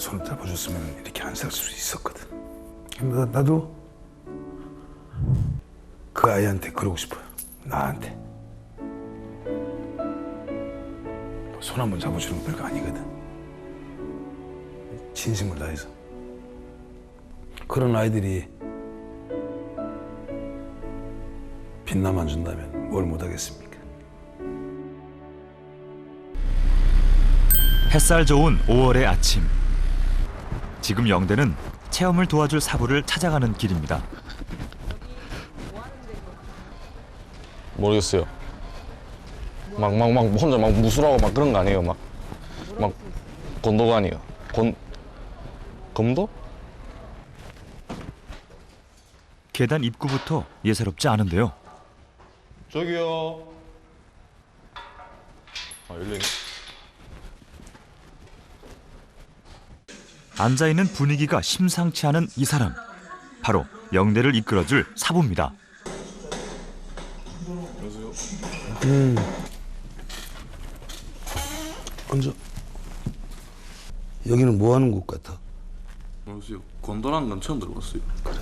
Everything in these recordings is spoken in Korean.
손을 잡아줬으면 이렇게 안 살 수 있었거든. 나도 그 아이한테 그러고 싶어요. 나한테. 손 한 번 잡아주는 거 별거 아니거든. 진심을 다해서. 그런 아이들이 빛나만 준다면 뭘 못하겠습니까? 햇살 좋은 5월의 아침. 지금 영대는 체험을 도와줄 사부를 찾아가는 길입니다. 모르겠어요. 막 혼자 막 무술하고 막 그런 거 아니에요. 막 건도가 아니에요. 검도? 계단 입구부터 예사롭지 않은데요. 저기요. 열리네. 앉아있는 분위기가 심상치 않은 이 사람. 바로 영대를 이끌어줄 사부입니다. 앉아. 여기는 뭐 하는 곳 같아? 모르겠어요. 건도라는 건 처음 들어봤어요. 그래.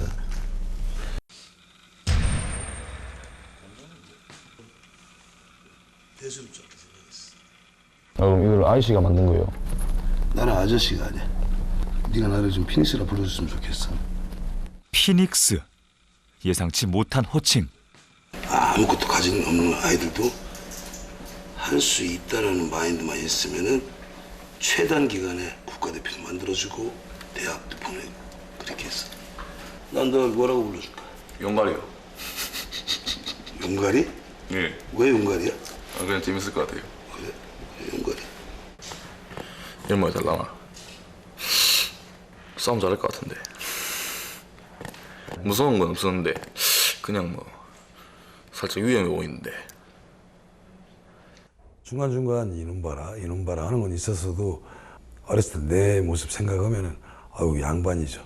그럼 이걸 아이씨가 만든 거예요? 나는 아저씨가 아니야. 네가 나를 좀 피니스라 불러줬으면 좋겠어. 피닉스. 예상치 못한 호칭. 아무것도 가진 없는 아이들도 할 수 있다라는 마인드만 있으면은 최단 기간에 국가대표도 만들어주고 대학도 보내고 그렇게 했어. 난 널 뭐라고 불러줄까? 용갈이요. 용가리? 예. 왜 용가리야? 그냥 재밌을 것 같아요. 그래, 용가리. 이런 말 잘나나? 싸움 잘할 것 같은데. 무서운 건 없었는데 그냥 뭐 살짝 위험해 보이는데. 중간중간 이놈 봐라 하는 건 있었어도 어렸을 때 내 모습 생각하면은 아유 양반이죠.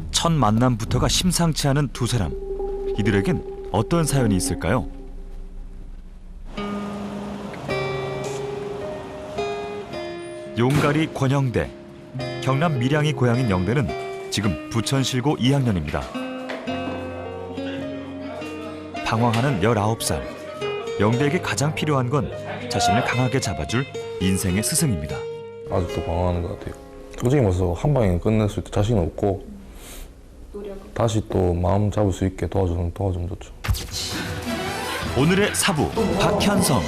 첫 만남부터가 심상치 않은 두 사람. 이들에겐 어떤 사연이 있을까요? 용가리 권영대. 경남 밀양이 고향인 영대는 지금 부천실고 2학년입니다. 방황하는 19살. 영대에게 가장 필요한 건 자신을 강하게 잡아줄 인생의 스승입니다. 아직도 방황하는 것 같아요. 솔직히 말해서 한 방에 끝낼 수 있다 자신은 없고 다시 또 마음 잡을 수 있게 도와주면 좋죠. 오늘의 사부 박현성.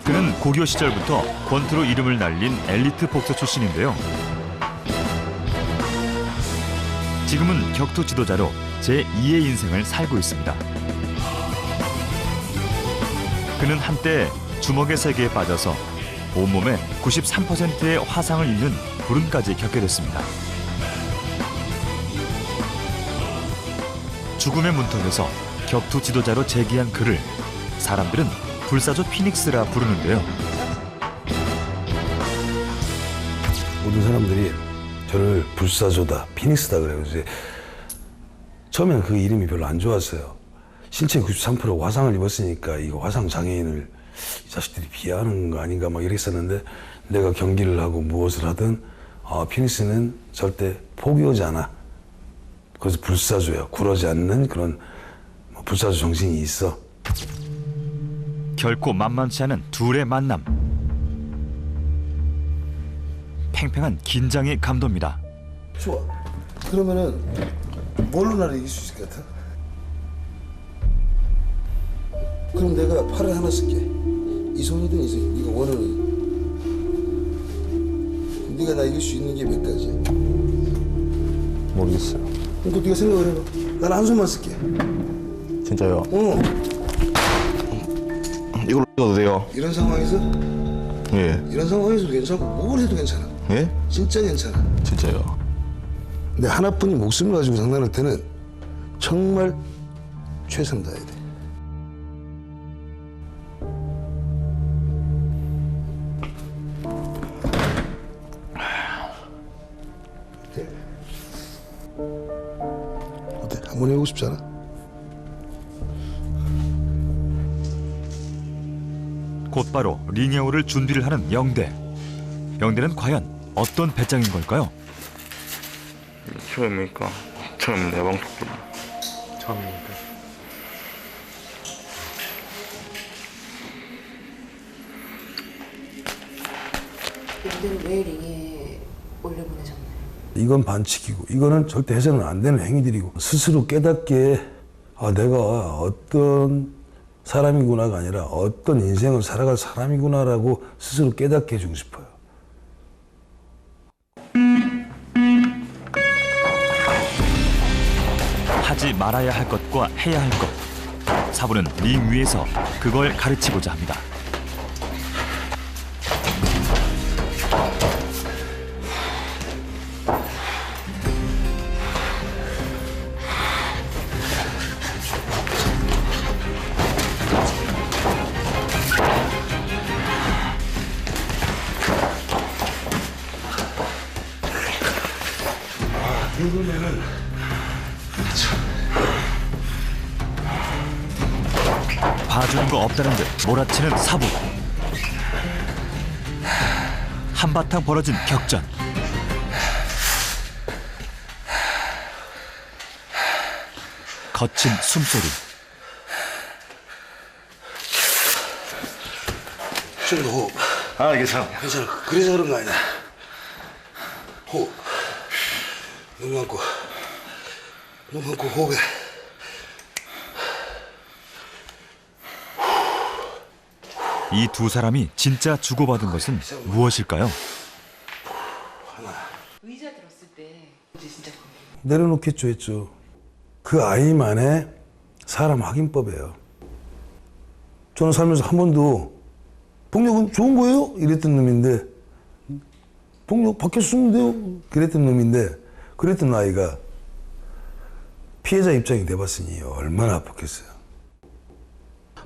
그는 고교 시절부터 권투로 이름을 날린 엘리트 복서 출신인데요. 지금은 격투 지도자로 제2의 인생을 살고 있습니다. 그는 한때 주먹의 세계에 빠져서 온몸의 93%의 화상을 입는 불운까지 겪게 됐습니다. 죽음의 문턱에서 격투 지도자로 재기한 그를 사람들은 불사조 피닉스라 부르는데요. 모든 사람들이 저를 불사조다, 피닉스다 그래요. 이제 처음에는 그 이름이 별로 안 좋았어요. 신체 93% 화상을 입었으니까 이거 화상 장애인을 이 자식들이 비하하는 거 아닌가 막 이랬었는데 내가 경기를 하고 무엇을 하든 피닉스는 절대 포기하지 않아. 그래서 불사조야. 굴하지 않는 그런 불사조 정신이 있어. 결코 만만치 않은 둘의 만남. 팽팽한 긴장이 감돕니다. 좋아. 그러면은 뭘로 나를 이길 수 있을 것 같아? 그럼 내가 팔을 하나 쓸게. 이 손이든 이 손, 네가 원하는. 네가 나 이길 수 있는 게 몇 가지야? 모르겠어요. 그럼 네가 생각을 해봐. 나는 한 손만 쓸게. 진짜요? 이걸로 읽어도 돼요? 이런 상황에서? 예. 이런 상황에서도 괜찮고 뭘 해도 괜찮아. 예? 진짜 괜찮아. 진짜요? 근데 하나뿐인 목숨을 가지고 장난할 때는 정말 최선 다해야 돼. 어때? 한번 해보고 싶지 않아? 곧바로 링에 오를 준비를 하는 영대. 영대는 과연 어떤 배짱인 걸까요? 처음이니까 처음 내 방송이야. 처음이니까. 영대를 왜 링에 올려보내셨나요? 이건 반칙이고 이거는 절대 해서는 안 되는 행위들이고 스스로 깨닫게 내가 어떤 사람이구나가 아니라 어떤 인생을 살아갈 사람이구나라고 스스로 깨닫게 해주고 싶어요. 하지 말아야 할 것과 해야 할 것. 사부는 링 위에서 그걸 가르치고자 합니다. 이거면은 봐주는 거 없다는 듯 몰아치는 사부. 한바탕 벌어진 격전. 거친 숨소리. 좀 더 호흡. 괜찮아. 괜찮아. 그래서 그런 거 아니야. 호흡. 눈 감고. 눈 감고 호흡해. 이 두 사람이 진짜 주고받은 것은 무엇일까요? 의자 들었을 때 진짜 내려놓겠죠 했죠. 그 아이만의 사람 확인법이에요. 저는 살면서 한 번도 폭력은 좋은 거예요? 이랬던 놈인데 폭력 밖에서 쓰면 돼요? 그랬던 놈인데 그랬던 아이가 피해자 입장이 돼봤으니 얼마나 아팠겠어요.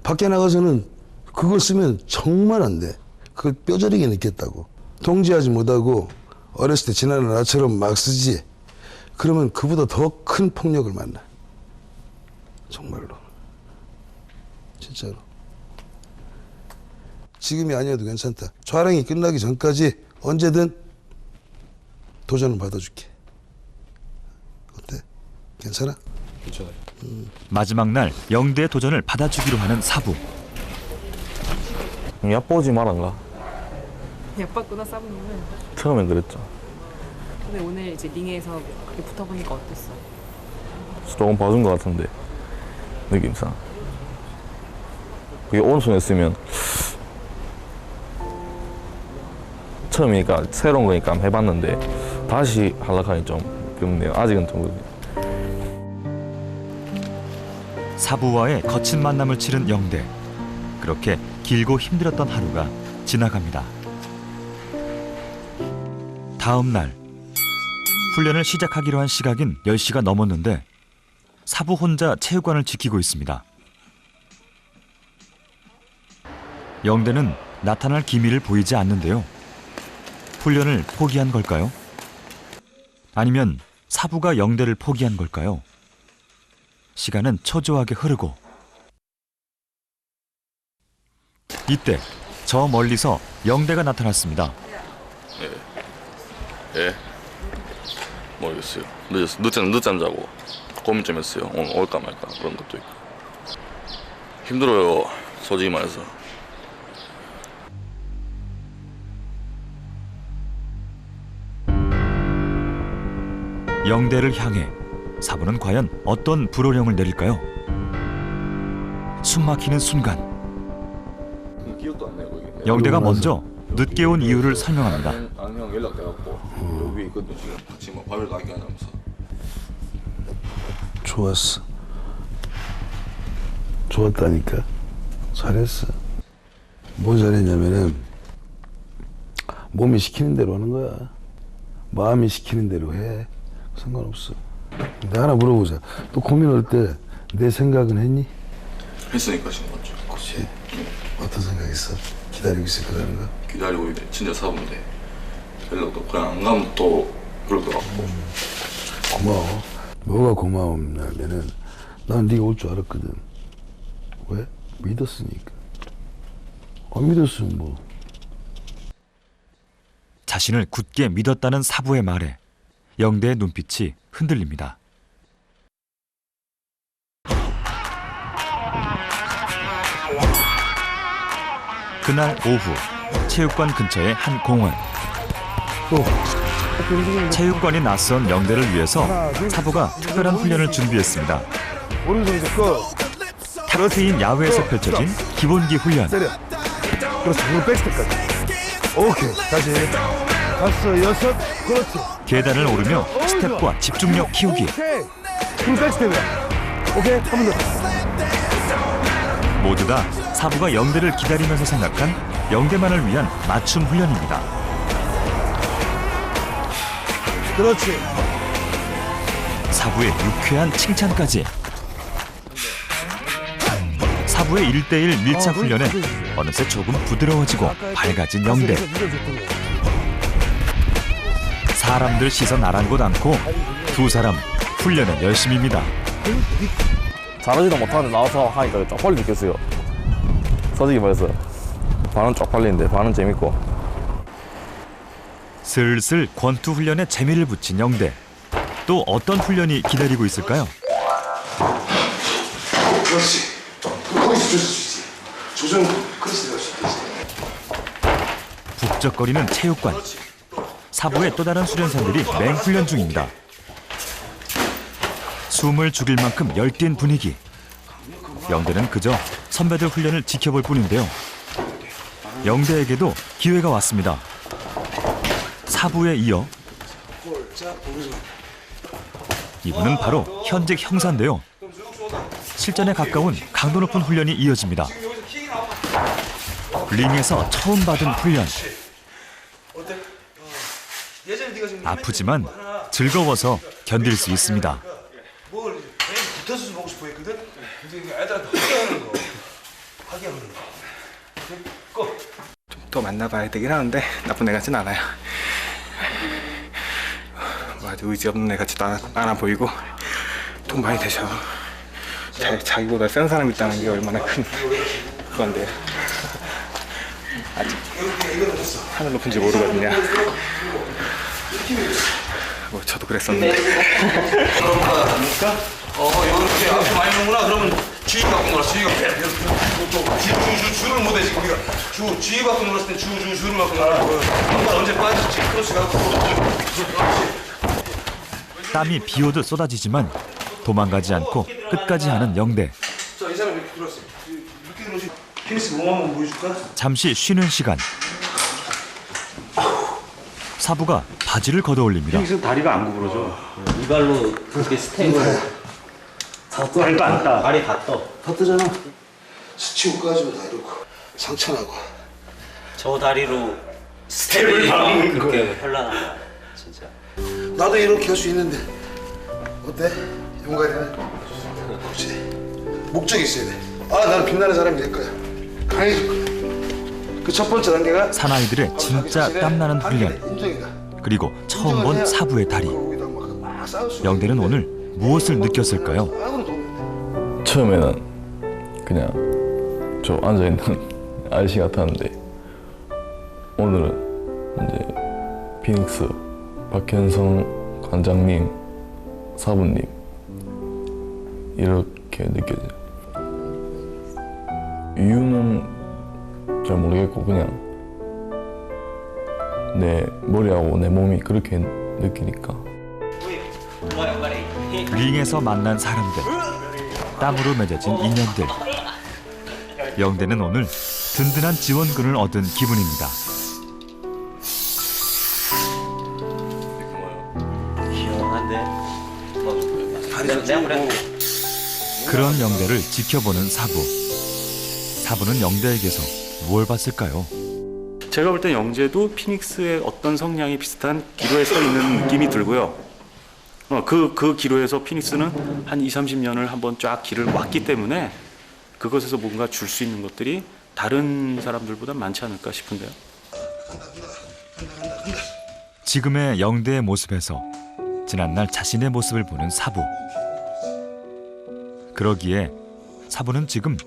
밖에 나가서는 그걸 쓰면 정말 안 돼. 그걸 뼈저리게 느꼈다고. 통제하지 못하고 어렸을 때 지나는 나처럼 막 쓰지. 그러면 그보다 더 큰 폭력을 만나. 정말로. 진짜로. 지금이 아니어도 괜찮다. 촬영이 끝나기 전까지 언제든 도전을 받아줄게. 어때? 괜찮아? 괜찮아요. 마지막 날 영대의 도전을 받아주기로 하는 사부. 얕보지 말란가? 예뻤구나 사부님은. 처음엔 그랬죠. 근데 오늘 이제 링에서 그렇게 붙어보니까 어땠어? 조금 봐준 것 같은데 느낌상 그게 오른손에 쓰면 처음이니까 새로운 거니까 한번 해봤는데 다시 하려고 좀 그렇네요. 아직은 좀 사부와의 거친 만남을 치른 영대. 그렇게 길고 힘들었던 하루가 지나갑니다. 다음 날 훈련을 시작하기로 한 시각인 10시가 넘었는데 사부 혼자 체육관을 지키고 있습니다. 영대는 나타날 기미를 보이지 않는데요. 훈련을 포기한 걸까요? 아니면 사부가 영대를 포기한 걸까요? 시간은 초조하게 흐르고 이때 저 멀리서 영대가 나타났습니다. 예. 모르겠어요. 늦잠 자고 고민 좀 했어요. 오늘 올까 말까 그런 것도 있고. 힘들어요. 솔직히 말해서. 영대를 향해 사부는 과연 어떤 불호령을 내릴까요? 숨막히는 순간 기억도 안 나요. 거기. 영대가 먼저 늦게 온 이유를 설명합니다. 안녕 연락돼갖고 여기 있거든 지금. 같이 뭐 밥을 가게 하면서. 좋았어. 좋았다니까. 잘했어. 뭐 잘했냐면은 몸이 시키는 대로 하는 거야. 마음이 시키는 대로 해. 상관없어. 근데 하나 물어보자. 또 고민할 때 내 생각은 했니? 했으니까 지금 맞죠. 그렇지. 어떤 생각했어? 기다리고 있을 거라는 거? 기다리고 있는데 진짜 사부인데 연락도 그냥 안 가면 또 그러더라고. 고마워. 뭐가 고마우냐면은 난 네가 올 줄 알았거든. 왜? 믿었으니까. 안 믿었으면 뭐. 자신을 굳게 믿었다는 사부의 말에 영대의 눈빛이 흔들립니다. 그날 오후 체육관 근처의 한 공원. 체육관이 낯선 영대를 위해서 사부가 특별한 훈련을 준비했습니다. 오른손 거. 탁 트인 야외에서 펼쳐진 기본기 훈련. 때려. 그렇지. 무릎 백스텝까지. 오케이. 다시. 5, 6. 그렇지. 계단을 오르며 스텝과 집중력 키우기. 오케이. 무릎 백스텝이야. 오케이. 한 번 더. 모두 다 사부가 영대를 기다리면서 생각한 영대만을 위한 맞춤 훈련입니다. 그렇지. 사부의 유쾌한 칭찬까지. 사부의 1대1 밀착 훈련에 어느새 조금 부드러워지고 밝아진 영대. 사람들 시선 아랑곳 않고 두 사람 훈련에 열심입니다. 잘하지도 못하는데 나와서 하니까 쪽팔리 느꼈어요. 솔직히 말해서 반은 쪽팔리는데 반은 재밌고. 슬슬 권투 훈련에 재미를 붙인 영대. 또 어떤 훈련이 기다리고 있을까요? 그렇지. 거기서 조절 수 있지. 조정 크로스 될수 있지. 북적거리는 체육관. 사부의 또 다른 수련생들이 맹훈련 중입니다. 숨을 죽일 만큼 열띤 분위기. 영대는 그저 선배들 훈련을 지켜볼 뿐인데요. 영대에게도 기회가 왔습니다. 사부에 이어 이분은 바로 현직 형사인데요. 실전에 가까운 강도 높은 훈련이 이어집니다. 링에서 처음 받은 훈련. 아프지만 즐거워서 견딜 수 있습니다. 뭘 붙어서 좀 보고 싶어 했거든. 근데 애들한테 하게 하는 거. 하게 하는 거. 좀 더 만나봐야 되긴 하는데 나쁜 애 같진 않아요. 뭐 아주 의지 없는 애 같지도 않아 보이고 돈 많이 되셔. 자기보다 센 사람 있다는 게 얼마나 큰 그건데 아직 하늘 높은지 모르거든요. 뭐 저도 그랬었는데. 이렇게 앞에 많이 먹구나. 그러면 주의 갖고 놀아. 주의가 주를 못해 지금 우리가 주의 갖고 놀았을 때 주를 갖고 놀아. 한번 언제 빠졌지? 크로스 갖고. 땀이 비 오듯 쏟아지지만 도망가지 않고 끝까지 하는 영대. 자, 이 사람 이렇게 들어왔어. 이렇게 들어오지. 피니스 몸 한번 보여줄까? 잠시 쉬는 시간. 사부가 바지를 걷어올립니다. 피닉스 다리가 안 구부러져. 이발로 그렇게 스텝을 다리도 안 따. 발이 다 떠. 다 뜨잖아. 수치고 까지고 다 이렇고 상처나고. 저 다리로 스텝을 밟는 그렇게 현란한 거야 진짜. 나도 이렇게 할 수 있는데 어때? 용가리는? 그렇지. 목적이 있어야 돼. 아, 나는 빛나는 사람이 될 거야. 강해질 거야. 그 첫 번째 단계가 사나이들의 진짜 땀나는 훈련. 인정이다. 그리고 처음 본 사부의 다리. 영대는 오늘 무엇을 느꼈을까요? 처음에는 그냥 저 앉아있는 아저씨 같았는데 오늘은 이제 피닉스 박현성 관장님, 사부님 이렇게 느껴져요. 이유는 잘 모르겠고 그냥 내 머리하고 내 몸이 그렇게 느끼니까. 링에서 만난 사람들, 땀으로 맺어진 인연들. 영대는 오늘 든든한 지원군을 얻은 기분입니다. 귀여운데. 내가 그런 영대를 지켜보는 사부. 사부는 영대에게서 무엇을 봤을까요? 제가 볼 때 영재도 피닉스의 어떤 성향이 비슷한 기로에 서 있는 느낌이 들고요. 그 기로에서 피닉스는 한 20-30년을 한번 쫙 길을 왔기 때문에 그것에서 뭔가 줄 수 있는 것들이 다른 사람들보다 많지 않을까 싶은데요. 지금의 영대의 모습에서 지난날 자신의 모습을 보는 사부. 그러기에 사부는 지금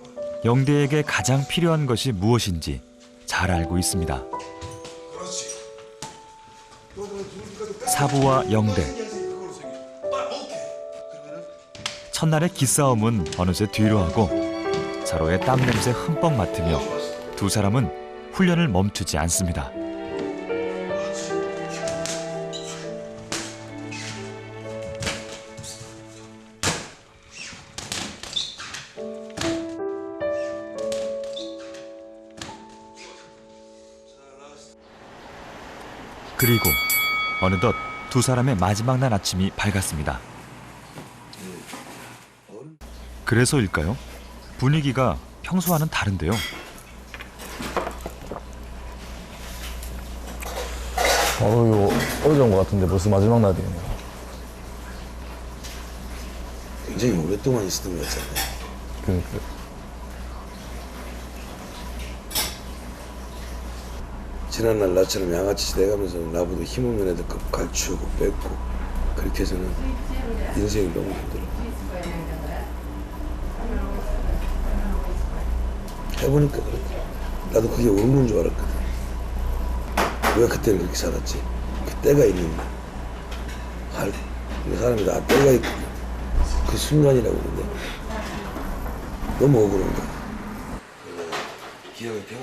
영대에게 가장 필요한 것이 무엇인지 잘 알고 있습니다. 그렇지. 사부와 영대. 첫날의 기싸움은 어느새 뒤로 하고 서로의 땀 냄새 흠뻑 맡으며 두 사람은 훈련을 멈추지 않습니다. 그리고 어느덧 두 사람의 마지막 날 아침이 밝았습니다. 그래서일까요? 분위기가 평소와는 다른데요. 이거 어제 온 것 같은데 벌써 마지막 날이네요. 굉장히 오랫동안 있었던 것 같잖아요. 그러니까 지난날 나처럼 양아치 돼가면서 나보다 힘없는 애들 갈치우고 뺏고 그렇게 해서는 인생이 너무 힘들어. 해보니까 그래. 나도 그게 옳은 줄 알았거든. 왜 그때는 그렇게 살았지? 그때가 있는데 그 사람이 다 때가 있거든. 그 순간이라고 그러는데 너무 억울한 거야.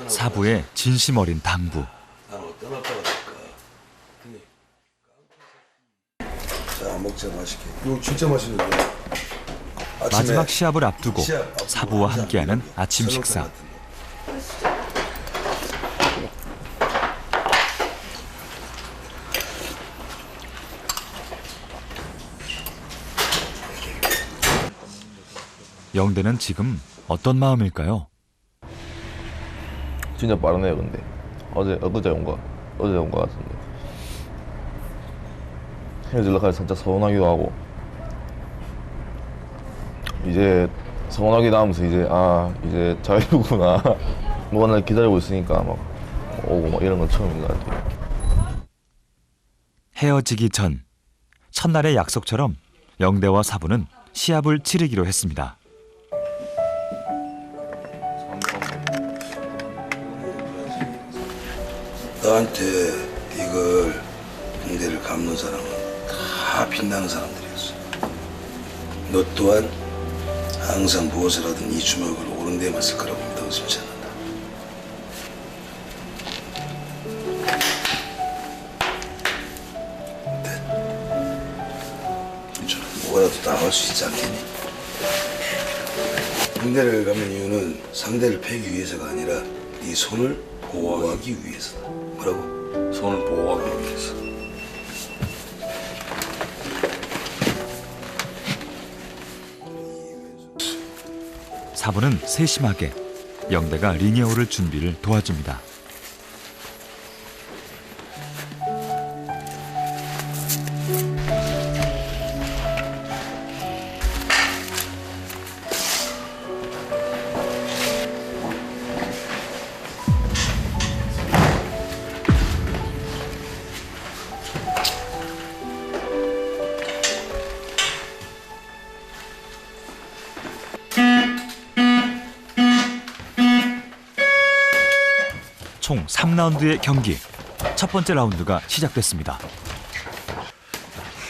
사부의 진심 어린 당부. 나는 어떤 아빠가 될까? 자, 먹자. 맛있게. 이거 진짜 맛있는데. 마지막 시합을 앞두고 사부와 함께하는 아침 식사. 영대는 지금 어떤 마음일까요? 진짜 빠르네요. 근데 어제 온 거 같은데 헤어질라 해서 진짜 서운하기도 하고 이제 서운하기도 하면서 이제 자유구나 누가 날 기다리고 있으니까 막 오고 막 이런 건 처음인 것 같아요. 헤어지기 전 첫날의 약속처럼 영대와 사부는 시합을 치르기로 했습니다. 너한테 이걸 군대를 갚는 사람은 다 빛나는 사람들이었어. 너 또한 항상 무엇을 하든 이 주먹을 옳은 데에 맞을 거라고 믿어 의심치 않는다. 근데 뭐라도 나갈 수 있지 않겠니? 군대를 가는 이유는 상대를 패기 위해서가 아니라 네 손을 보호하기 위해서다. 뭐라고? 손을 보호하기 위해서. 사부는 세심하게 영대가 링에 오를 준비를 도와줍니다. 총 3라운드의 경기. 첫 번째 라운드가 시작됐습니다.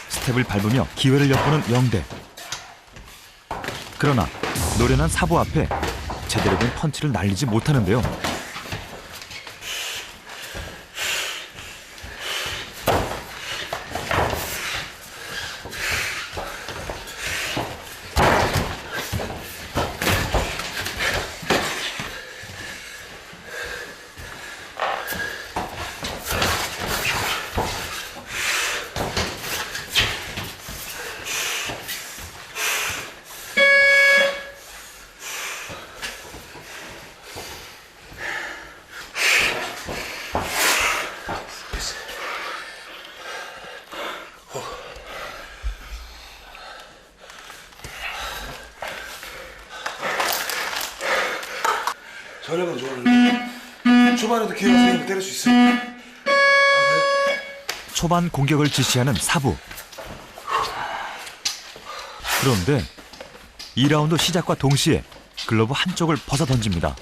스텝을 밟으며 기회를 엿보는 영대. 그러나 노련한 사부 앞에 제대로 된 펀치를 날리지 못하는데요. 전략은 좋았는데 초반에도 기회가 생기면 때릴 수 있으니까. 초반 공격을 지시하는 사부. 그런데 2라운드 시작과 동시에 글러브 한쪽을 벗어 던집니다.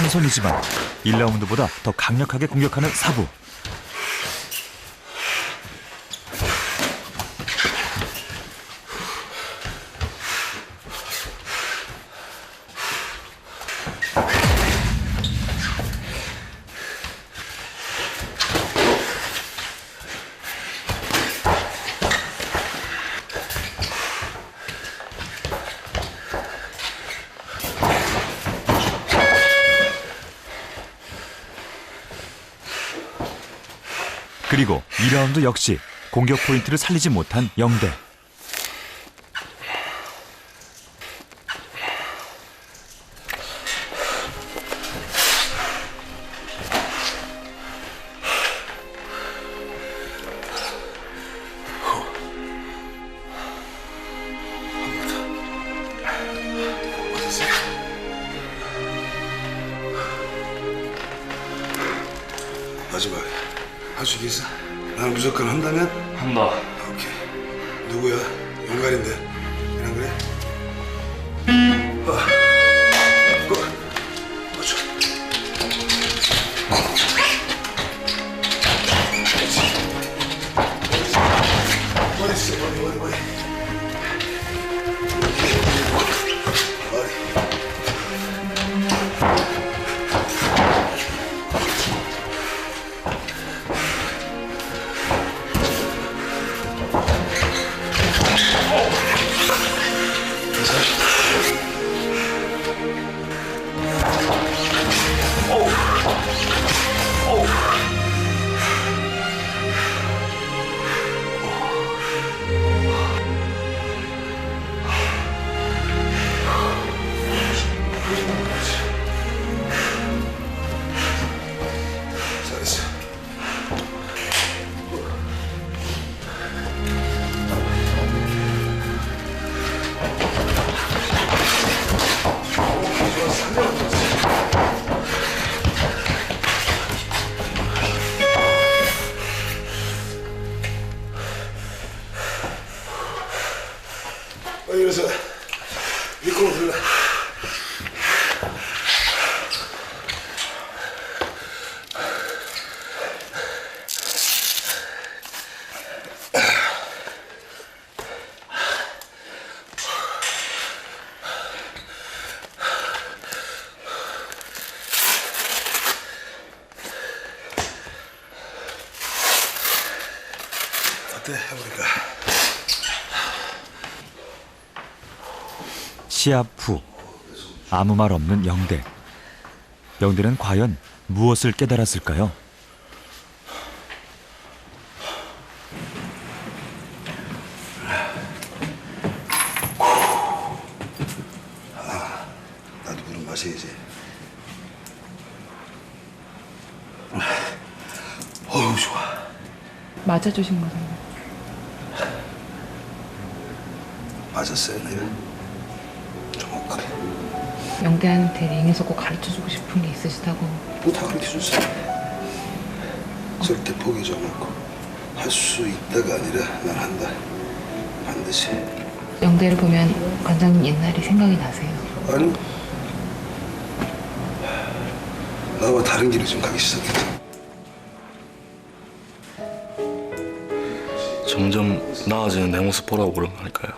손이지만 1라운드보다 더 강력하게 공격하는 사부. 그리고 2라운드 역시 공격 포인트를 살리지 못한 영대. 마지막 할 수 있겠어? 나는 무조건 한다면? 한다. 오케이. 누구야? 영갈인데. 그냥 그래? 고! 맞춰. 머리 있어, 머리. 머리. 잘했어. 일어서 미끄러워 들라. 어때? 해보니까. 시합 후 아무 말 없는 영대. 영대는 과연 무엇을 깨달았을까요? 나도 물은 마셔야지. 어우 좋아. 맞아주신 거잖아요. 맞았어요 내가. 정확하게. 영대한테 링에서 꼭 가르쳐주고 싶은 게 있으시다고. 뭐 다 가르쳐줬어요. 절대 포기하지 않고 할 수 있다가 아니라 난 한다. 반드시. 영대를 보면 관장님 옛날이 생각이 나세요? 아니 나와 다른 길을 좀 가기 시작했다. 점점 나아지는 내 모습 보라고 그런 거 아닐까요?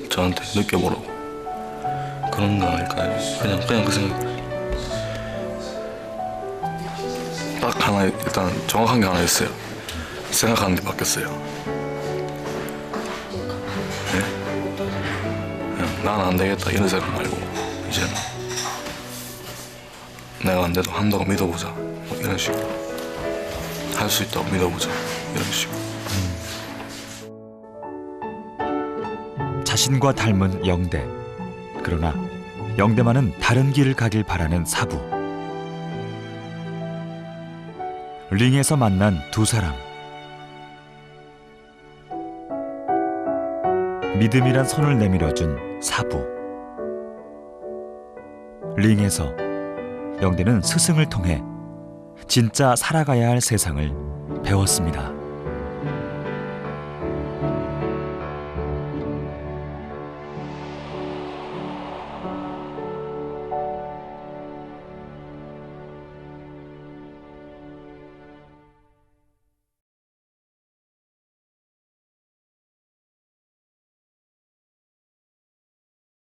저한테 느껴보라고 그런 거 아닐까요? 그냥 그 생각. 딱 하나 일단 정확한 게 하나 있어요. 생각하는 게 바뀌었어요. 네? 그냥 난 안 되겠다 이런 생각 말고 이제는 내가 안 돼도 한다고 믿어보자 뭐 이런 식으로. 할 수 있다고 믿어보자 이런 식으로. 자신과 닮은 영대. 그러나 영대만은 다른 길을 가길 바라는 사부. 링에서 만난 두 사람. 믿음이란 손을 내밀어준 사부. 링에서 영대는 스승을 통해 진짜 살아가야 할 세상을 배웠습니다.